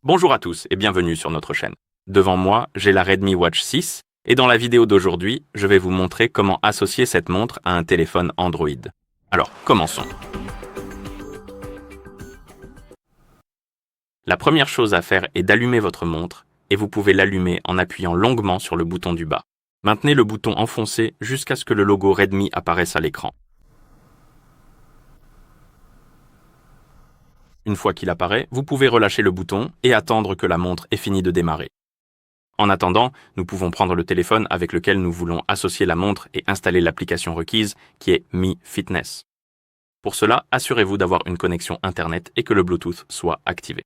Bonjour à tous et bienvenue sur notre chaîne. Devant moi, j'ai la Redmi Watch 6 et dans la vidéo d'aujourd'hui, je vais vous montrer comment associer cette montre à un téléphone Android. Alors, commençons. La première chose à faire est d'allumer votre montre et vous pouvez l'allumer en appuyant longuement sur le bouton du bas. Maintenez le bouton enfoncé jusqu'à ce que le logo Redmi apparaisse à l'écran. Une fois qu'il apparaît, vous pouvez relâcher le bouton et attendre que la montre ait fini de démarrer. En attendant, nous pouvons prendre le téléphone avec lequel nous voulons associer la montre et installer l'application requise qui est Mi Fitness. Pour cela, assurez-vous d'avoir une connexion Internet et que le Bluetooth soit activé.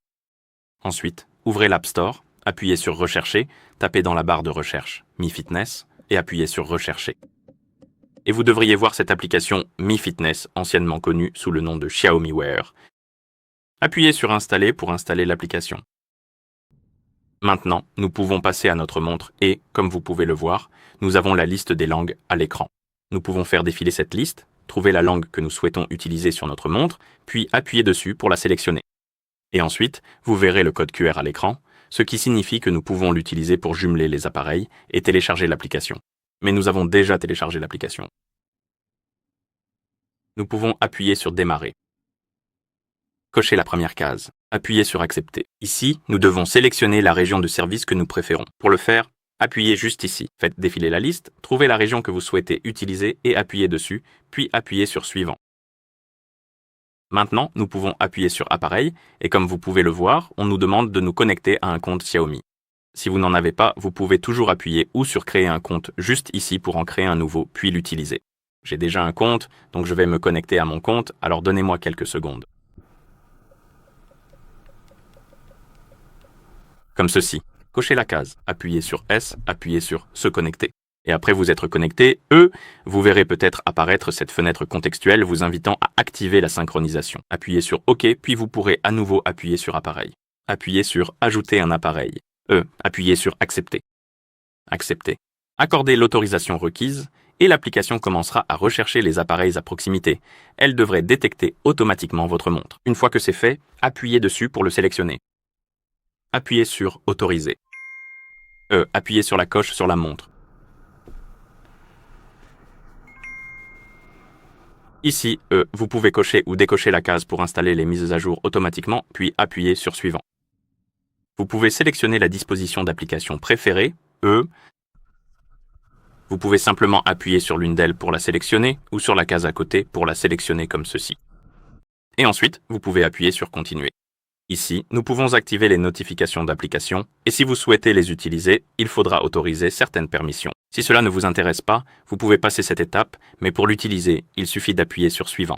Ensuite, ouvrez l'App Store, appuyez sur Rechercher, tapez dans la barre de recherche Mi Fitness et appuyez sur Rechercher. Et vous devriez voir cette application Mi Fitness, anciennement connue sous le nom de Xiaomi Wear. Appuyez sur Installer pour installer l'application. Maintenant, nous pouvons passer à notre montre et, comme vous pouvez le voir, nous avons la liste des langues à l'écran. Nous pouvons faire défiler cette liste, trouver la langue que nous souhaitons utiliser sur notre montre, puis appuyer dessus pour la sélectionner. Et ensuite, vous verrez le code QR à l'écran, ce qui signifie que nous pouvons l'utiliser pour jumeler les appareils et télécharger l'application. Mais nous avons déjà téléchargé l'application. Nous pouvons appuyer sur Démarrer. Cochez la première case. Appuyez sur Accepter. Ici, nous devons sélectionner la région de service que nous préférons. Pour le faire, appuyez juste ici. Faites défiler la liste, trouvez la région que vous souhaitez utiliser et appuyez dessus, puis appuyez sur Suivant. Maintenant, nous pouvons appuyer sur Appareil, et comme vous pouvez le voir, on nous demande de nous connecter à un compte Xiaomi. Si vous n'en avez pas, vous pouvez toujours appuyer ou sur Créer un compte juste ici pour en créer un nouveau, puis l'utiliser. J'ai déjà un compte, donc je vais me connecter à mon compte, alors donnez-moi quelques secondes. Comme ceci. Cochez la case, appuyez sur S, appuyez sur Se connecter. Et après vous être connecté, vous verrez peut-être apparaître cette fenêtre contextuelle vous invitant à activer la synchronisation. Appuyez sur OK, puis vous pourrez à nouveau appuyer sur Appareil. Appuyez sur Ajouter un appareil. Appuyez sur Accepter. Accepter. Accordez l'autorisation requise et l'application commencera à rechercher les appareils à proximité. Elle devrait détecter automatiquement votre montre. Une fois que c'est fait, appuyez dessus pour le sélectionner. Appuyez sur Autoriser. Appuyez sur la coche sur la montre. Ici, vous pouvez cocher ou décocher la case pour installer les mises à jour automatiquement, puis appuyez sur Suivant. Vous pouvez sélectionner la disposition d'application préférée, Vous pouvez simplement appuyer sur l'une d'elles pour la sélectionner, ou sur la case à côté pour la sélectionner comme ceci. Et ensuite, vous pouvez appuyer sur Continuer. Ici, nous pouvons activer les notifications d'application et si vous souhaitez les utiliser, il faudra autoriser certaines permissions. Si cela ne vous intéresse pas, vous pouvez passer cette étape, mais pour l'utiliser, il suffit d'appuyer sur Suivant.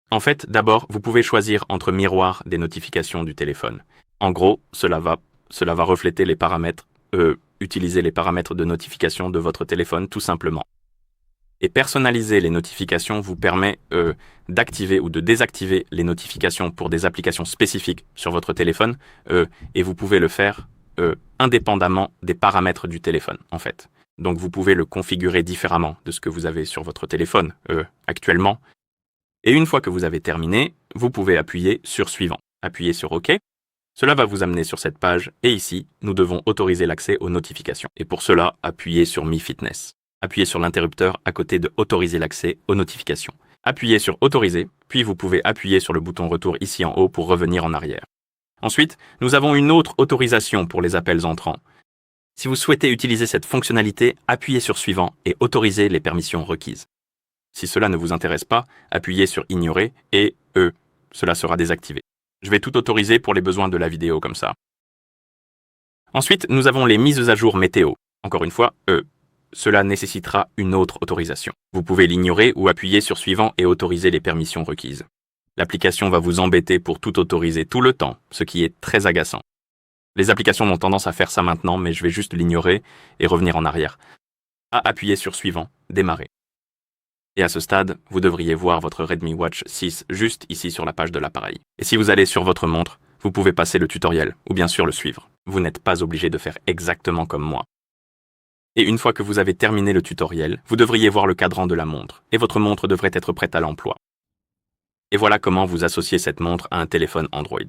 En fait, d'abord, vous pouvez choisir entre miroir des notifications du téléphone. En gros, cela va refléter les paramètres, utiliser les paramètres de notification de votre téléphone tout simplement. Et personnaliser les notifications vous permet d'activer ou de désactiver les notifications pour des applications spécifiques sur votre téléphone et vous pouvez le faire indépendamment des paramètres du téléphone en fait. Donc vous pouvez le configurer différemment de ce que vous avez sur votre téléphone actuellement. Et une fois que vous avez terminé, vous pouvez appuyer sur Suivant. Appuyez sur OK. Cela va vous amener sur cette page et ici, nous devons autoriser l'accès aux notifications. Et pour cela, appuyez sur Mi Fitness. Appuyez sur l'interrupteur à côté de Autoriser l'accès aux notifications. Appuyez sur Autoriser, puis vous pouvez appuyer sur le bouton Retour ici en haut pour revenir en arrière. Ensuite, nous avons une autre autorisation pour les appels entrants. Si vous souhaitez utiliser cette fonctionnalité, appuyez sur Suivant et autorisez les permissions requises. Si cela ne vous intéresse pas, appuyez sur Ignorer et cela sera désactivé. Je vais tout autoriser pour les besoins de la vidéo comme ça. Ensuite, nous avons les mises à jour météo. Encore une fois, cela nécessitera une autre autorisation. Vous pouvez l'ignorer ou appuyer sur Suivant et autoriser les permissions requises. L'application va vous embêter pour tout autoriser tout le temps, ce qui est très agaçant. Les applications ont tendance à faire ça maintenant, mais je vais juste l'ignorer et revenir en arrière. Appuyez sur Suivant, Démarrer. Et à ce stade, vous devriez voir votre Redmi Watch 6 juste ici sur la page de l'appareil. Et si vous allez sur votre montre, vous pouvez passer le tutoriel ou bien sûr le suivre. Vous n'êtes pas obligé de faire exactement comme moi. Et une fois que vous avez terminé le tutoriel, vous devriez voir le cadran de la montre, et votre montre devrait être prête à l'emploi. Et voilà comment vous associez cette montre à un téléphone Android.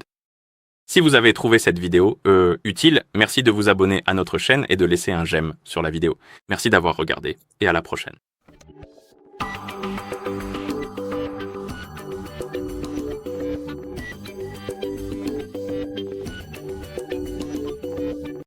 Si vous avez trouvé cette vidéo utile, merci de vous abonner à notre chaîne et de laisser un j'aime sur la vidéo. Merci d'avoir regardé et à la prochaine.